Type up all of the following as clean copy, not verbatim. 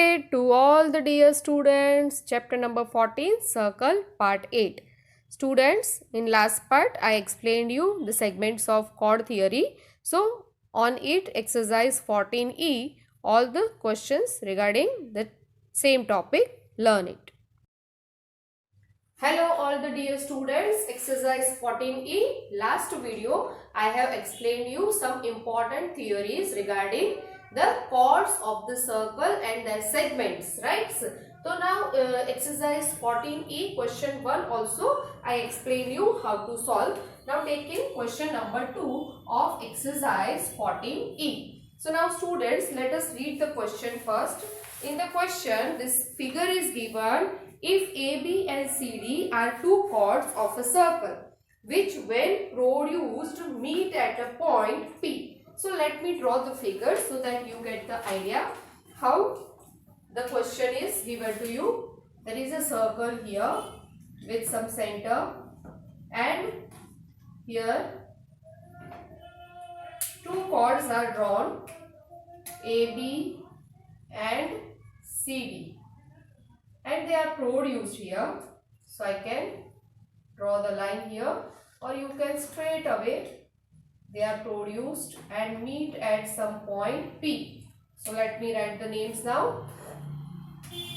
Namaste to all the dear students. Chapter number 14, Circle, Part 8. Students, in last part, I explained you the segments of chord theory. So, on it, exercise 14E, all the questions regarding the same topic, learn it. Hello all the dear students, exercise 14E. Last video, I have explained you some important theories regarding the chords of the circle and their segments, right? So now exercise 14E question 1 also I explain you how to solve. Now taking question number 2 of exercise 14E. So now students, let us read the question first. In the question, this figure is given if AB and CD are two chords of a circle which when produced meet at a point P. So let me draw the figure so that you get the idea how the question is given to you. There is a circle here with some center and here two chords are drawn, AB and CD, and they are produced here. So I can draw the line here, or you can straight away. They are produced and meet at some point P. So let me write the names now.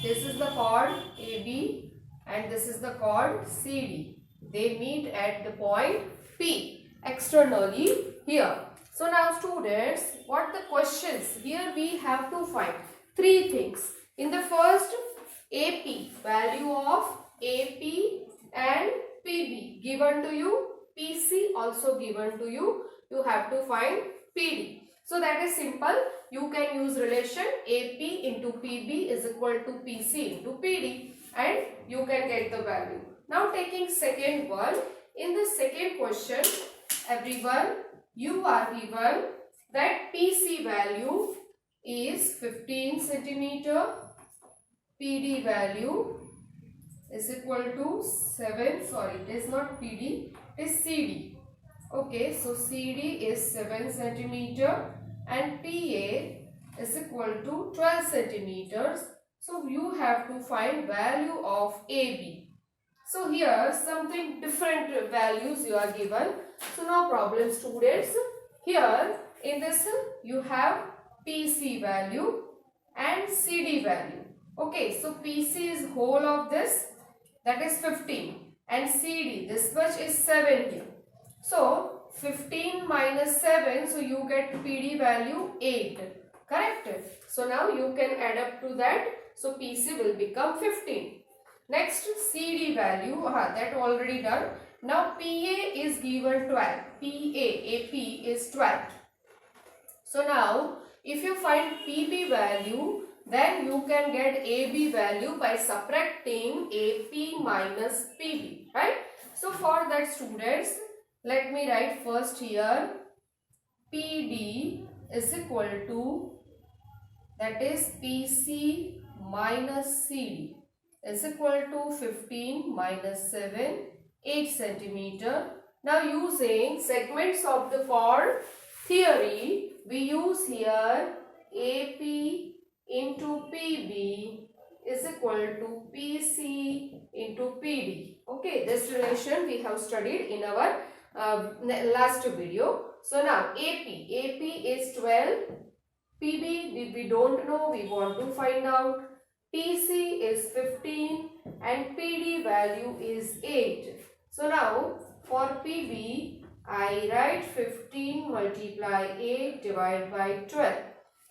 This is the chord AB and this is the chord CD. They meet at the point P externally here. So now students, what the questions? Here we have to find three things. In the first, AP, value of AP and PB given to you, PC also given to you. You have to find PD. So that is simple. You can use relation AP into PB is equal to PC into PD and you can get the value. Now taking second one. In the second question, everyone, you are given that PC value is 15 centimeter, PD value is equal to 7, sorry, it is not PD, it is CD. Okay, so CD is 7 centimeter and PA is equal to 12 centimeters. So you have to find value of AB. So here something different values you are given. So no problem students. Here in this you have PC value and CD value. Okay, so PC is whole of this, that is 15, and CD this much is 7 here. So 15 minus 7, so you get PD value 8, correct? So now you can add up to that, so PC will become 15. Next CD value, that already done. Now PA is given 12, AP is 12. So now if you find PB value, then you can get AB value by subtracting AP minus PB, right? So for that students, let me write first here PD is equal to, that is PC minus CD is equal to 15 minus 7, 8 centimeter. Now using segments of the chord theory, we use here AP into PB is equal to PC into PD. Okay, this relation we have studied in our last video. So now AP is 12, PB we don't know, we want to find out. PC is 15 and PD value is 8. So now for PB I write 15 multiply 8 divided by 12,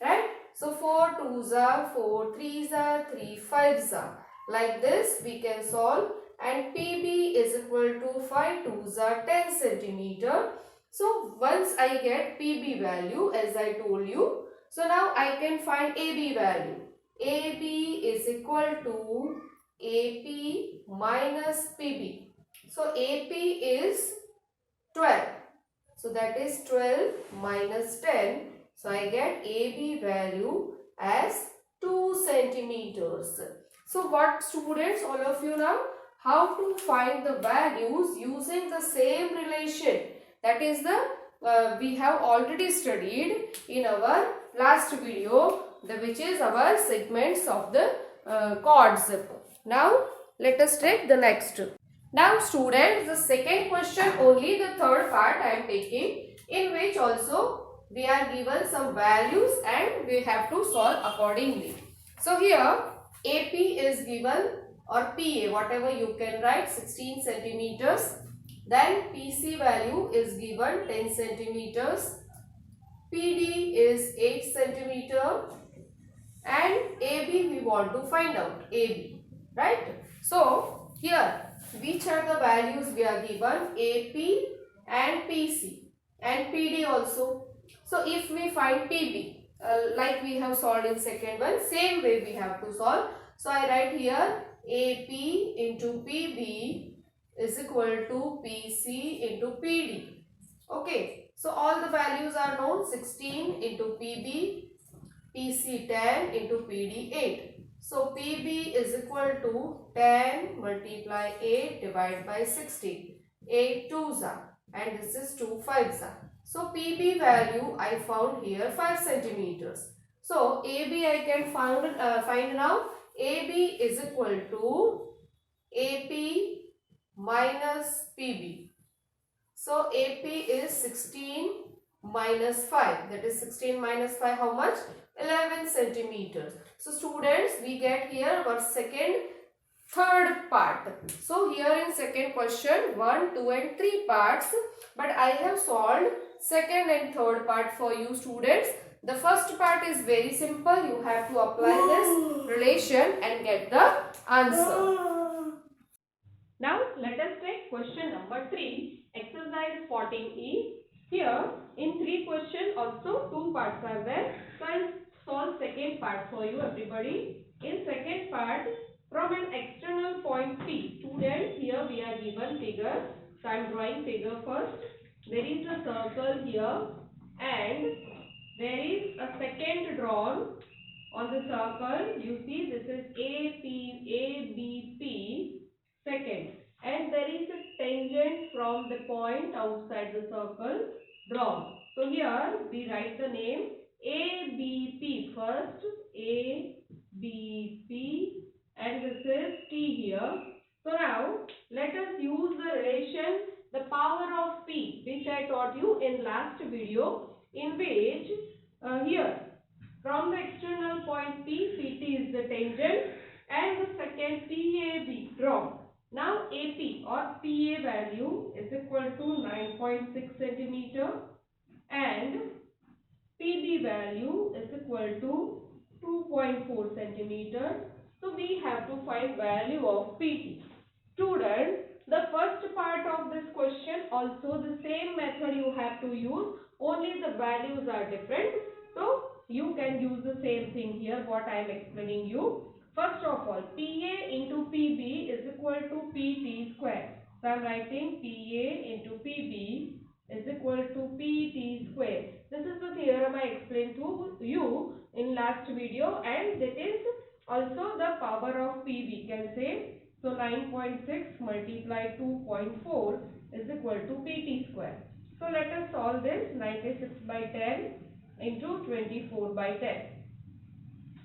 right? So 4 2s are 4 3s are 3 5s are. Like this we can solve, and PB is equal to 5 2s are 10 centimeter. So once I get PB value, as I told you, so now I can find AB value. AB is equal to AP minus PB. So AP is 12. So that is 12 minus 10. So I get AB value as 2 centimeters. So what students, all of you now, how to find the values using the same relation, that is the we have already studied in our last video, which is our segments of the chords. Now let us take the next. Now students, the second question, only the third part I am taking, in which also we are given some values and we have to solve accordingly. So here AP is given, or PA, whatever you can write, 16 centimeters. Then PC value is given 10 centimeters. PD is 8 centimeter. And AB we want to find out, AB, right? So here which are the values we are given? AP and PC and PD also. So if we find PB, like we have solved in second one, same way we have to solve. So I write here AP into PB is equal to PC into PD. Okay, so all the values are known, 16 into PB, PC 10 into PD 8. So PB is equal to 10 multiply 8 divided by 16. 8 2s are, and this is 2 5s are. So PB value I found here 5 centimeters. So AB I can find now. AB is equal to AP minus PB. So AP is 16 minus 5. That is 16 minus 5, how much? 11 centimeters. So students, we get here our third part. So here in second question, 1, 2 and 3 parts. But I have solved second and third part for you students. The first part is very simple. You have to apply this relation and get the answer. Now let us take question number 3, exercise 14E. Here in 3 questions also 2 parts are there. So I will solve second part for you everybody. In second part, from an external point P, students, here we are given figure. So I am drawing figure first. There is a circle here and there is a second drawn on the circle. You see this is ABP second, and there is a tangent from the point outside the circle drawn. So here we write the name ABP first, ABP, and this is T here. So now let us use the relation, the power of P, which I taught you in last video, in which here from the external point P, PT is the tangent and the second PAB drawn. Now AP or PA value is equal to 9.6 centimeter and PB value is equal to 2.4 centimeter. So we have to find value of PT. Students, the first part of this question also the same method you have to use, only the values are different. So you can use the same thing here what I am explaining you. First of all, PA into PB is equal to PT square. So I am writing PA into PB is equal to PT square. This is the theorem I explained to you in last video, and that is also the power of PB, can say. So 9.6 multiplied 2.4 is equal to PT square. So let us solve this. 96 by 10 into 24 by 10.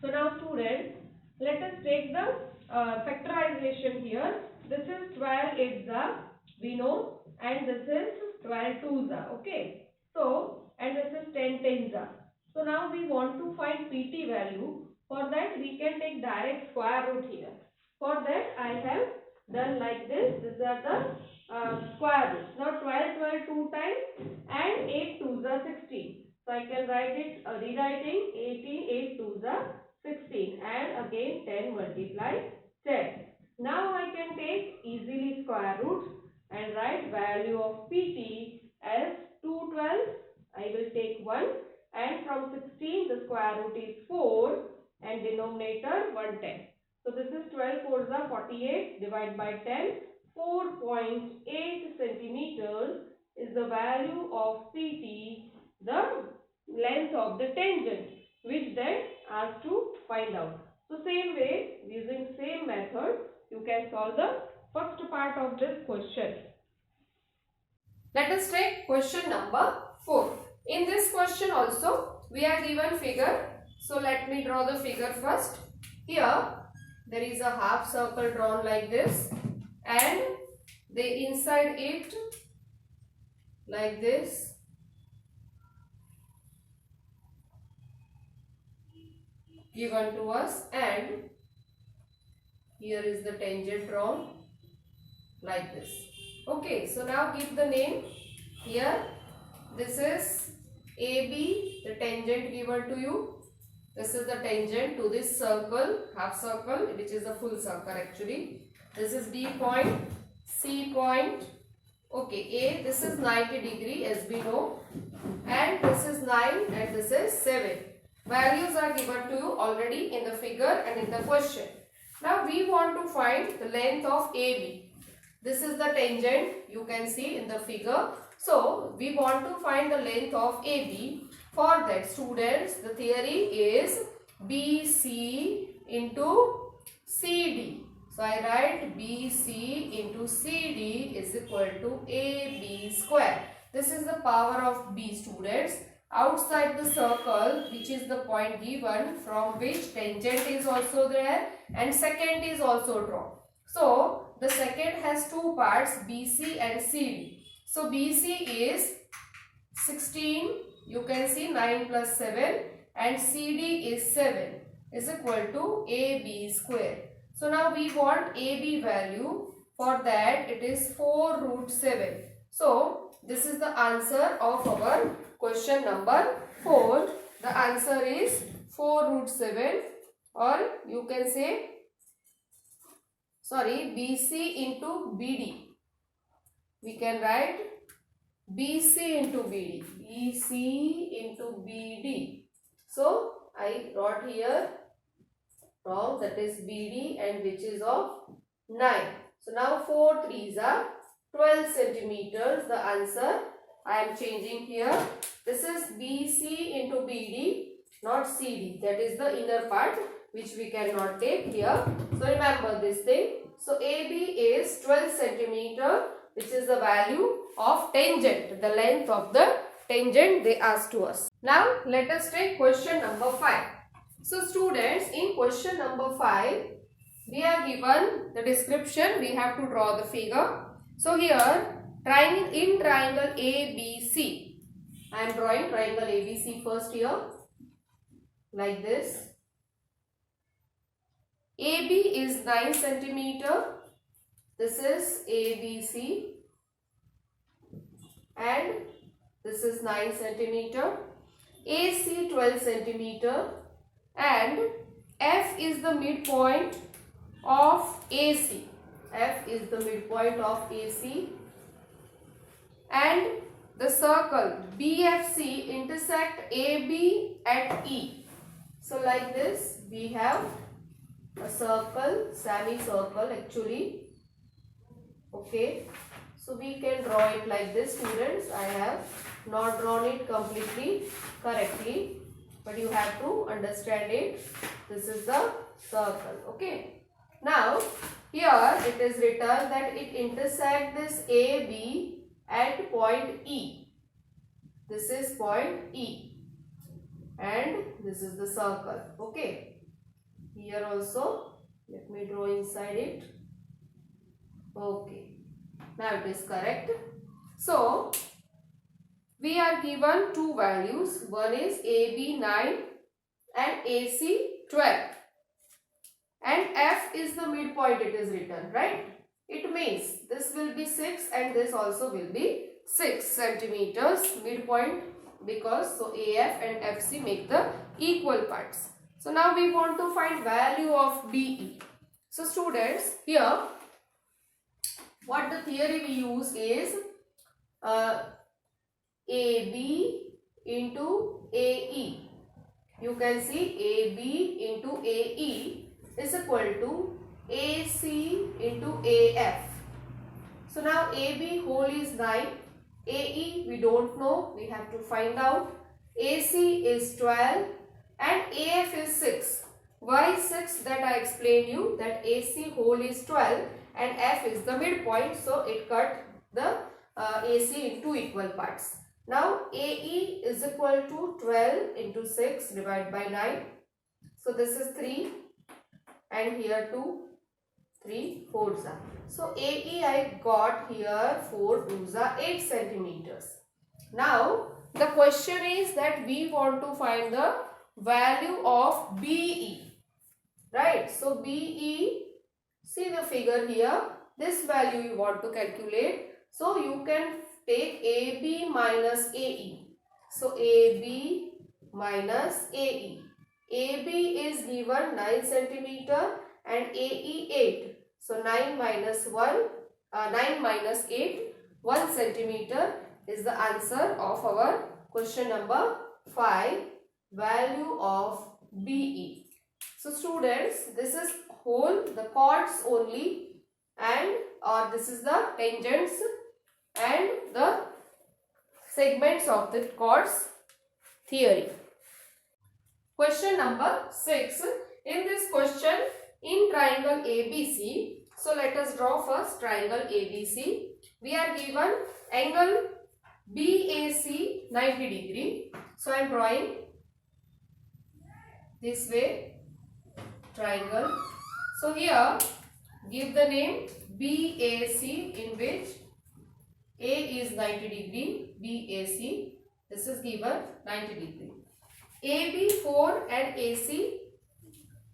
So now students, let us take the factorization here. This is 12 8s, we know, and this is 12 2s, okay. So, and this is 10 10s. So now we want to find PT value. For that we can take direct square root here. For that I have done like this. These are the square roots. Now 12 12 2 times and 8 2s 16. So I can write it, rewriting 18 8 2s 16 and again 10 multiply 10. Now I can take easily square roots and write value of PT as 212. I will take 1, and from 16 the square root is 4 and denominator 110. So this is 12 4s 48 divided by 10. 4.8 centimeters is the value of PT, the length of the tangent, which then asked to find out. So same way, using same method, you can solve the first part of this question. Let us take question number 4. In this question also, we are given figure So let me draw the figure first. Here there is a half circle drawn like this, and they inside it like this given to us, and here is the tangent drawn like this. Okay, so now give the name. Here this is AB, the tangent given to you. This is the tangent to this circle, half circle, which is a full circle actually. This is D point, C point. Okay, A, this is 90 degree as we know, and this is 9 and this is 7. Values are given to you already in the figure and in the question. Now we want to find the length of AB. This is the tangent you can see in the figure. So we want to find the length of AB. For that, students, the theory is BC into CD. So I write BC into CD is equal to AB square. This is the power of B, students. Outside the circle, which is the point given from which tangent is also there and secant is also drawn. So the secant has two parts, BC and CD. So BC is 16, you can see 9 plus 7, and CD is 7 is equal to AB square. So now we want AB value. For that it is 4 root 7. So this is the answer of our question number 4. The answer is 4 root 7, or you can say BC into BD. We can write BC into BD. BC into BD. So I wrote here wrong, that is BD, and which is of 9. So now 4 3s are 12 centimeters. The answer I am changing here. This is BC into BD, not CD. That is the inner part which we cannot take here. So remember this thing. So AB is 12 centimeter, which is the value of tangent, the length of the tangent they asked to us. Now let us take question number 5. So students, in question number 5, we are given the description. We have to draw the figure. So here, in triangle ABC, I am drawing triangle ABC first here, like this. AB is 9 centimeter. This is ABC, and this is 9 centimeter. AC 12 centimeter, and F is the midpoint of AC. F is the midpoint of AC, and the circle BFC intersect AB at E. So like this we have a circle, semicircle actually. Okay, so we can draw it like this, students. I have not drawn it completely correctly, but you have to understand it. This is the circle. Okay, now here it is written that it intersects this AB at point E. This is point E, and this is the circle. Okay, here also let me draw inside it. Okay, now it is correct. So we are given two values. One is AB 9 and AC 12, and F is the midpoint, it is written, right? It means this will be 6 and this also will be 6 centimeters midpoint, because so AF and FC make the equal parts. So now we want to find value of BE. So students, here what the theory we use is AB into AE. You can see AB into AE is equal to AC into AF. So now AB whole is 9. AE we don't know, we have to find out. AC is 12 and AF is 6. Why 6? That I explained you, that AC whole is 12 and F is the midpoint, so it cut the AC into equal parts. Now AE is equal to 12 into 6 divided by 9. So this is 3 and here 2, 3 4s are. So AE I got here 4 2s are 8 centimeters. Now the question is that we want to find the value of BE, right? So BE, see the figure here, this value you want to calculate. So you can take AB minus AE. So AB minus AE. AB is given 9 centimeter and AE 8. So 9 minus 8, 1 centimeter is the answer of our question number 5, value of BE. So students, this is whole, the chords only, and this is the tangents and the segments of the chords theory. Question number 6. In this question, in triangle ABC, so let us draw first triangle ABC. We are given angle BAC 90 degree. So I am drawing this way triangle. So here give the name BAC, in which A is 90 degree, BAC, this is given 90 degree. AB 4 and AC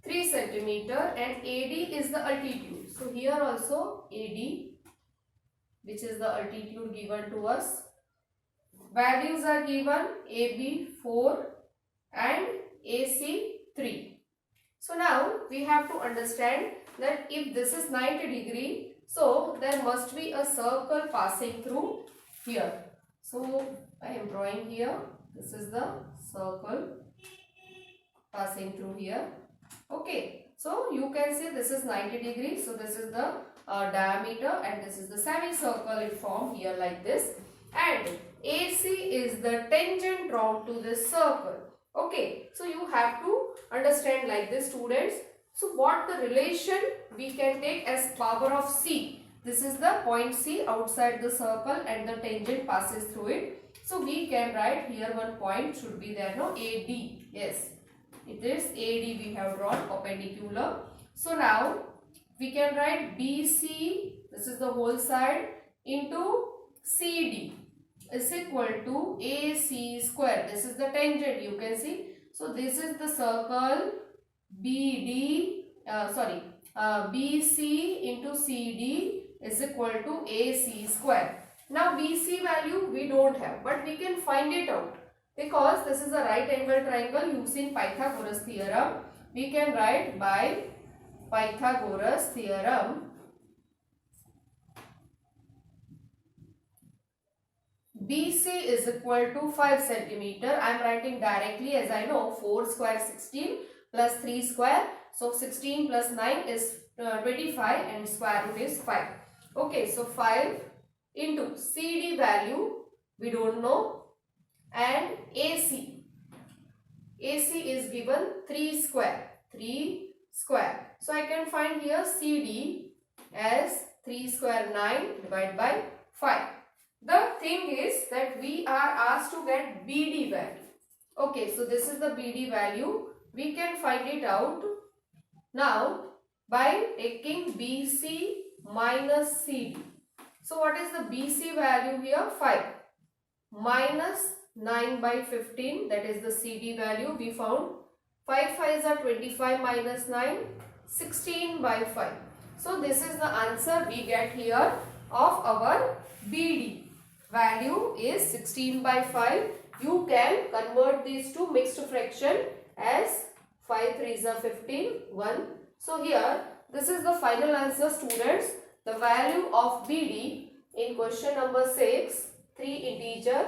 3 centimeter and AD is the altitude. So here also AD, which is the altitude given to us. Values are given AB 4 and AC 3. So now we have to understand that if this is 90 degree, so there must be a circle passing through here. So I am drawing here. This is the circle passing through here. Okay. So you can see this is 90 degrees. So this is the diameter and this is the semicircle it formed here like this. And AC is the tangent drawn to this circle. Okay. So you have to understand like this, students. So what the relation we can take as power of C. This is the point C outside the circle and the tangent passes through it. So we can write here one point should be there, no, AD. Yes, it is AD we have drawn perpendicular. So now we can write BC, this is the whole side, into CD is equal to AC square. This is the tangent you can see. So this is the circle BC into CD is equal to AC square. Now BC value we don't have, but we can find it out because this is a right angle triangle. Using Pythagoras theorem, we can write by Pythagoras theorem BC is equal to 5 centimeter. I am writing directly as I know 4 square 16 plus 3 square. So 16 plus 9 is 25 and square root is 5. Okay, so 5 into CD value we don't know and AC. AC is given 3 square. So I can find here CD as 3 square 9 divided by 5. The thing is that we are asked to get BD value. Okay, so this is the BD value. We can find it out now by taking BC minus CD. So what is the BC value here? 5 minus 9 by 15, that is the CD value we found. 5 5s are 25 minus 9, 16 by 5. So this is the answer we get here of our BD. Value is 16 by 5. You can convert these to mixed fraction as 5 3s are 15, 1. So here this is the final answer, students. The value of BD in question number 6, 3 integer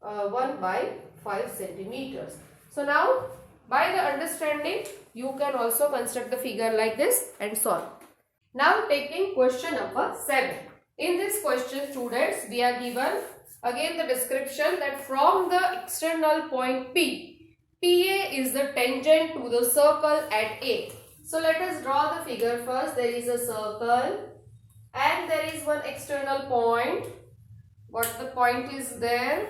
1 by 5 centimeters. So now by the understanding you can also construct the figure like this and solve. Now taking question number 7. In this question, students, we are given again the description that from the external point P, PA is the tangent to the circle at A. So let us draw the figure first. There is a circle and there is one external point. what the point is there?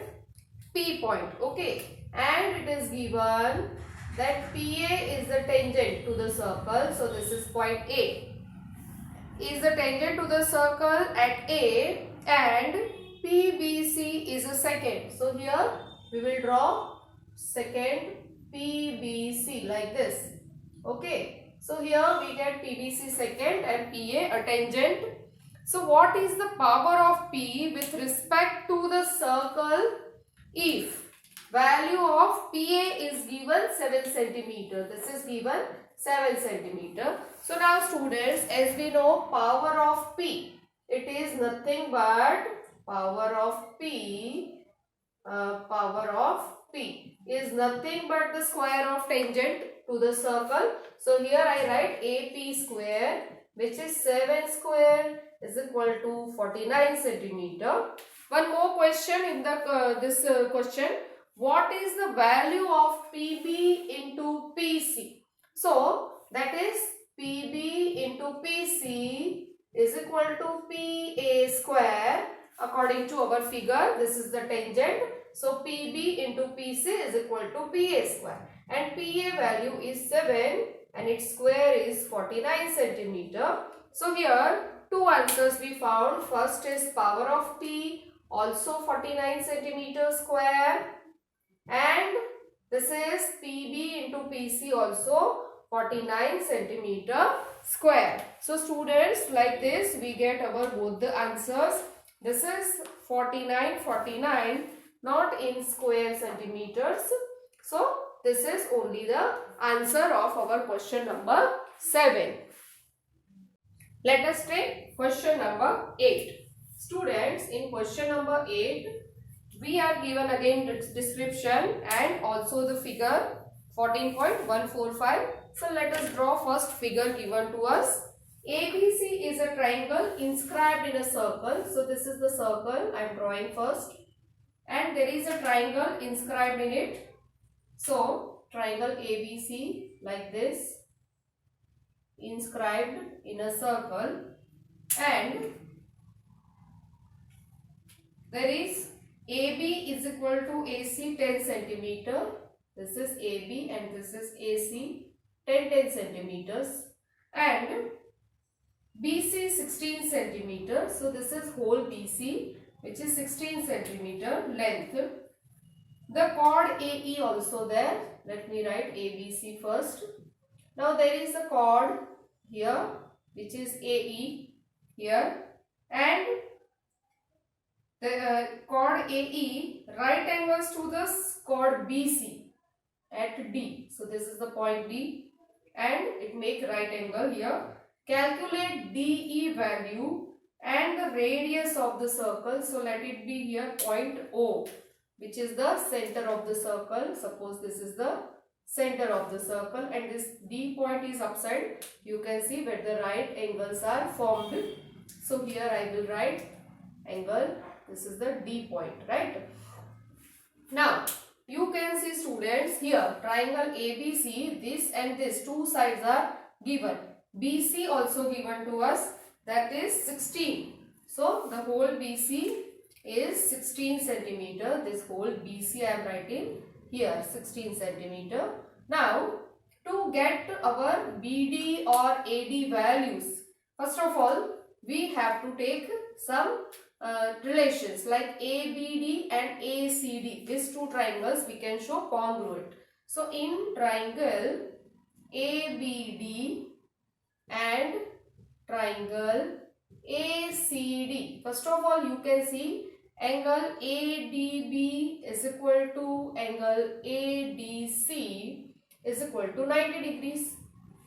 P point. Okay, and it is given that PA is the tangent to the circle. So this is point A. Is the tangent to the circle at A, and PBC is a second. So here we will draw second PBC like this. Okay. So here we get PBC second and PA a tangent. So what is the power of P with respect to the circle if value of PA is given 7 centimeter. This is given 7 centimeter. So now students, as we know, power of P, it is nothing but power of P is nothing but the square of tangent to the circle. So here I write AP square, which is 7 square is equal to 49 centimeter. One more question in the question. What is the value of PB into PC? So that is PB into PC is equal to PA square. According to our figure, this is the tangent. So PB into PC is equal to PA square. And PA value is 7 and its square is 49 centimeter. So here two answers we found. First is power of P, also 49 centimeter square. And this is PB into PC, also 49 centimeter square. So students, like this we get our both the answers. This is 49, not in square centimeters. So this is only the answer of our question number 7. Let us take question number 8. Students, in question number 8, we are given again description and also the figure 14.145. So let us draw first figure given to us. ABC is a triangle inscribed in a circle. So this is the circle I am drawing first. And there is a triangle inscribed in it. So triangle ABC like this, inscribed in a circle, and there is AB is equal to AC 10 centimeter. This is AB and this is AC 10 centimeters, and BC 16 centimeter. So this is whole BC, which is 16 centimeter length. The chord AE also there. Let me write ABC first. Now there is a chord here, which is AE here, and the chord AE right angles to the chord BC at D. So this is the point D, and it make right angle here. Calculate DE value and the radius of the circle. So let it be here point O, which is the center of the circle. Suppose this is the center of the circle and this D point is upside. You can see where the right angles are formed. So here I will write angle. This is the D point, right? Now you can see students here triangle ABC, this and this two sides are given. BC also given to us, that is 16. So the whole BC is 16 centimeter. This whole BC I am writing here 16 centimeter. Now to get our BD or AD values, first of all we have to take some relations like ABD and ACD. These two triangles we can show congruent. So in triangle ABD and triangle ACD, first of all you can see angle ADB is equal to angle ADC is equal to 90 degrees.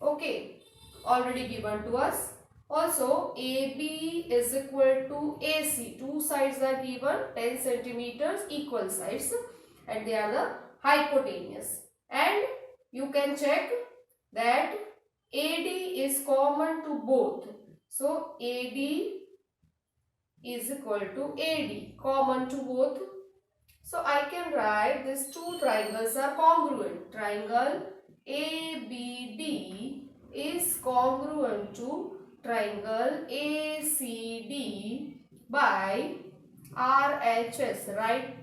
Okay, already given to us. Also AB is equal to AC. Two sides are given 10 centimeters equal sides and they are the hypotenuse. And you can check that AD is common to both. So AD is equal to AD, common to both. So I can write these two triangles are congruent. Triangle ABD is congruent to triangle ACD by RHS, right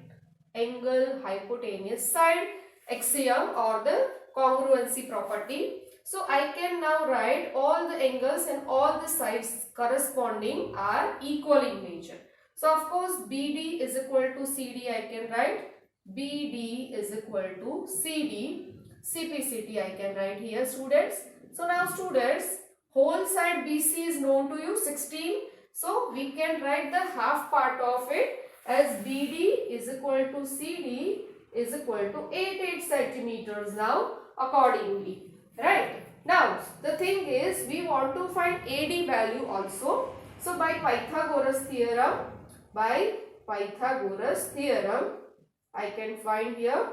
angle hypotenuse side axiom, or the congruency property. So I can now write all the angles and all the sides corresponding are equal in nature. So of course BD is equal to CD, I can write BD is equal to CD. CPCT I can write here, students. So now students, whole side BC is known to you, 16. So we can write the half part of it as BD is equal to CD is equal to 88 centimeters now accordingly. Right. Now the thing is, we want to find AD value also. So by Pythagoras theorem, I can find here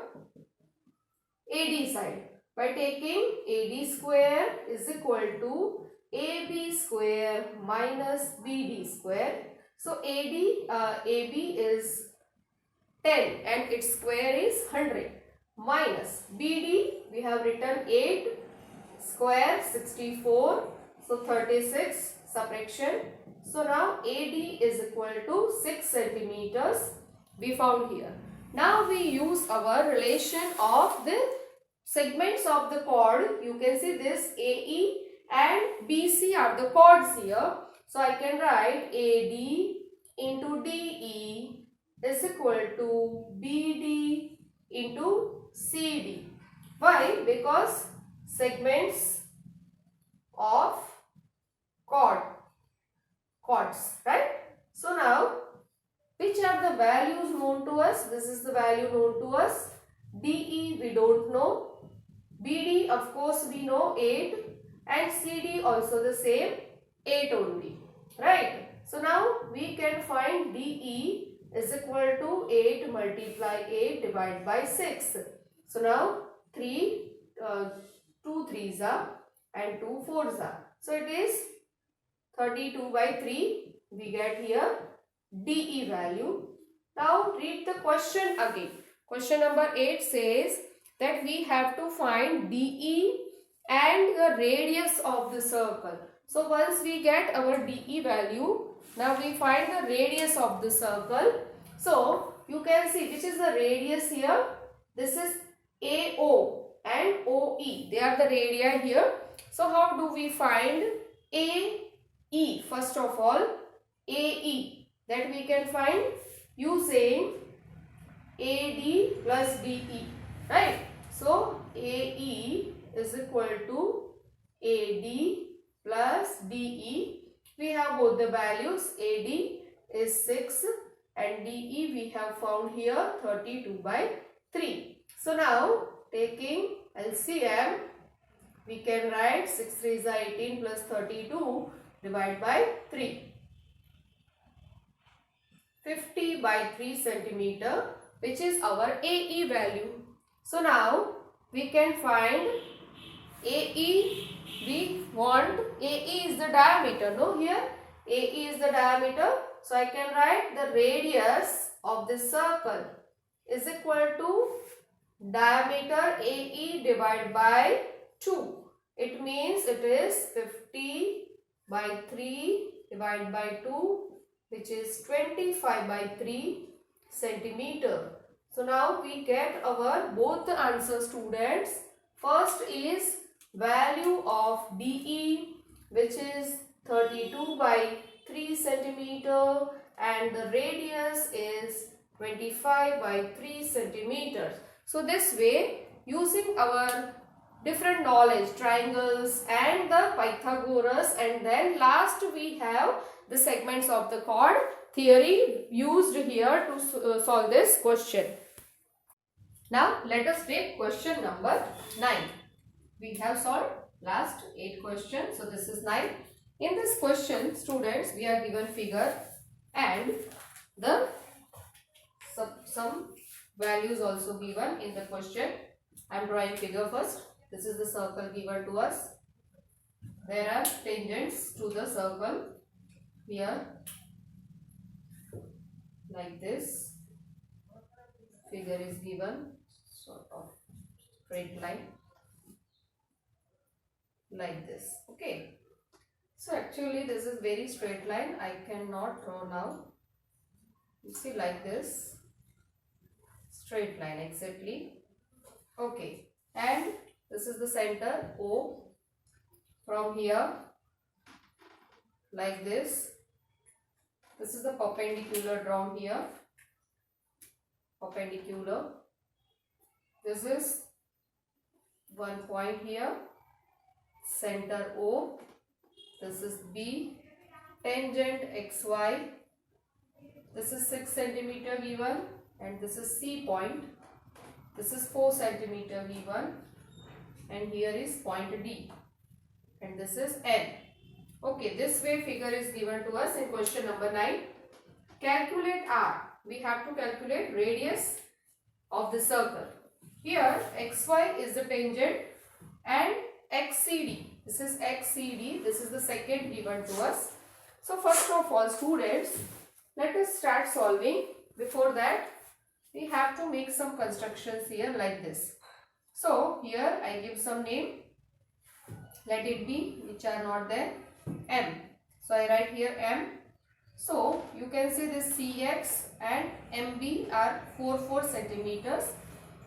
AD side by taking AD square is equal to AB square minus BD square. So AB is 10 and its square is 100 minus BD, we have written 8 square 64, so 36 subtraction. So now AD is equal to 6 centimeters we found here. Now we use our relation of the segments of the chord. You can see this AE and BC are the chords here. So I can write AD into DE is equal to BD into CD. Why? Because segments of chords, right? So now, which are the values known to us? This is the value known to us. DE we don't know. BD of course we know 8, and CD also the same 8 only, right? So now we can find DE is equal to 8 multiply 8 divided by 6. So now 2 3s are and 2 4s are. So it is 32 by 3 we get here DE value. Now read the question again. Question number 8 says that we have to find DE and the radius of the circle. So once we get our DE value, now we find the radius of the circle. So you can see which is the radius here. This is AO and OE. They are the radii here. So how do we find AE? First of all, AE that we can find using AD plus DE, right? So AE is equal to AD plus DE. We have both the values. AD is 6 and DE we have found here 32 by 3. So now taking LCM, we can write 6 3s are 18 plus 32 divided by 3. 50 by 3 centimeter, which is our AE value. So now we can find AE. We want AE is the diameter. No, here AE is the diameter. So I can write the radius of this circle is equal to diameter AE divided by 2. It means it is 50 by 3 divided by 2, which is 25 by 3 centimeter. So now we get our both the answers, students. First is value of DE, which is 32 by 3 centimeter, and the radius is 25 by 3 centimeters. So this way, using our different knowledge, triangles and the Pythagoras, and then last we have the segments of the chord theory used here to solve this question. Now let us take question number 9. We have solved last 8 questions. So this is 9. In this question, students, we are given figure and the some values also given in the question. I am drawing figure first. This is the circle given to us. There are tangents to the circle here, like this. Figure is given, sort of straight line, like this. Okay. So actually this is very straight line. I cannot draw now. You see, like this, straight line exactly. Okay, and this is the center O. From here, like this. This is the perpendicular drawn here. Perpendicular. This is one point here. Center O. This is B. Tangent XY. This is 6 centimeter V1 and this is C point. This is 4 centimeter V1 and here is point D and this is N. Okay, this way figure is given to us in question number 9. Calculate R. We have to calculate radius of the circle. Here XY is the tangent and XCD. This is XCD. This is the second given to us. So first of all, students, let us start solving. Before that, we have to make some constructions here like this. So here I give some name. Let it be, which are not there, M. So I write here M. So you can see this CX and MB are 4 centimeters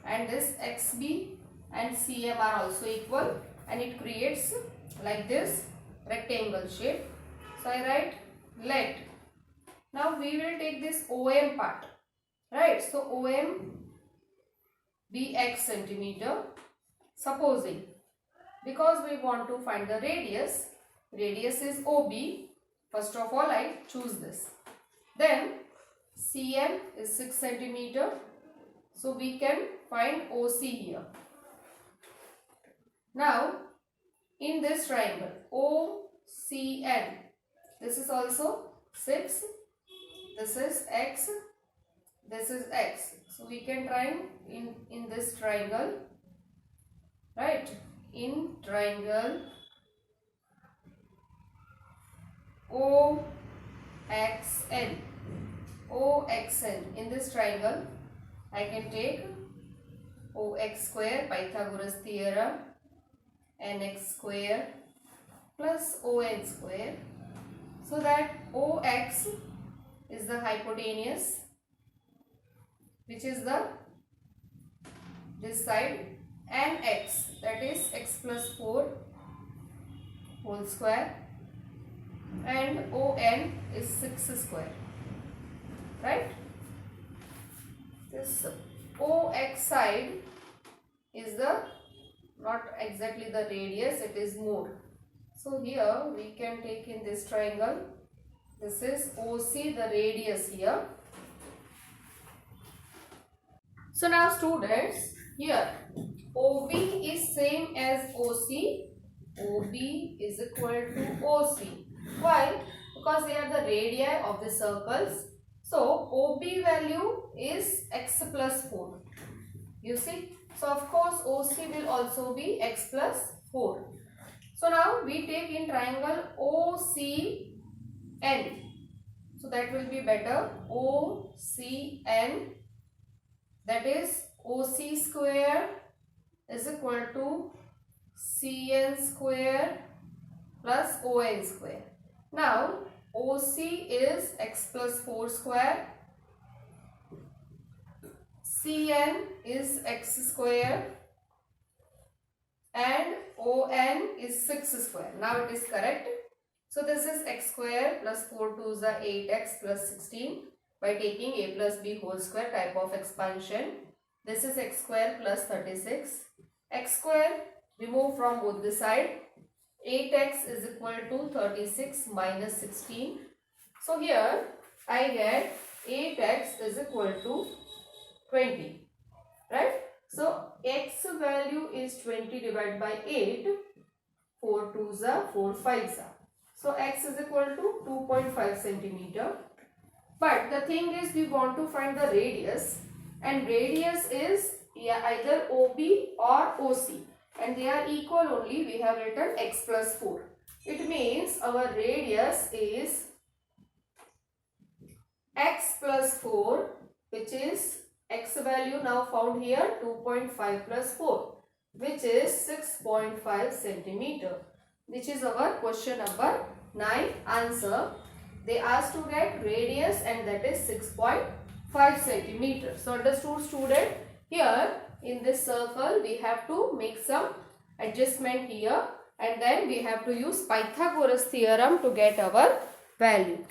and this XB and CM are also equal and it creates like this rectangle shape. So I write let. Now we will take this OM part, right? So OM be X centimeter. Supposing, because we want to find the radius is OB. First of all, I choose this. Then CM is 6 centimeter. So we can find OC here. Now in this triangle OCN, this is also 6. This is X. This is X. So we can try in this triangle, right? In triangle OXN. OXN. In this triangle, I can take OX square, Pythagoras theorem, NX square plus ON square. So that OX is the hypotenuse, which is the this side, and X, that is X plus 4 whole square, and ON is 6 square, right? This OX side is the not exactly the radius, it is more. So here we can take in this triangle, this is OC, the radius here. So now students, here OB is same as OC. OB is equal to OC. Why? Because they are the radii of the circles. So OB value is X plus 4. You see? So of course OC will also be X plus 4. So now we take in triangle OCN. So that will be better. OCN, that is OC square is equal to CN square plus ON square. Now OC is X plus 4 square. CN is X square and ON is 6 square. Now it is correct. So this is X square plus 4 to the 8X plus 16 by taking A plus B whole square type of expansion. This is X square plus 36. X square remove from both the side. 8X is equal to 36 minus 16. So here I get 8X is equal to 20, right? So X value is 20 divided by 8. 4 2s are 4 5s are. So X is equal to 2.5 centimeter. But the thing is, we want to find the radius, and radius is either OB or OC, and they are equal only. We have written X plus 4. It means our radius is X plus 4, which is X value now found here 2.5 plus 4, which is 6.5 centimeter. Which is our question number 9 answer. they asked to get radius, and that is 6.5 centimeters. So understood, student? Here in this circle we have to make some adjustment here, and then we have to use Pythagoras theorem to get our value.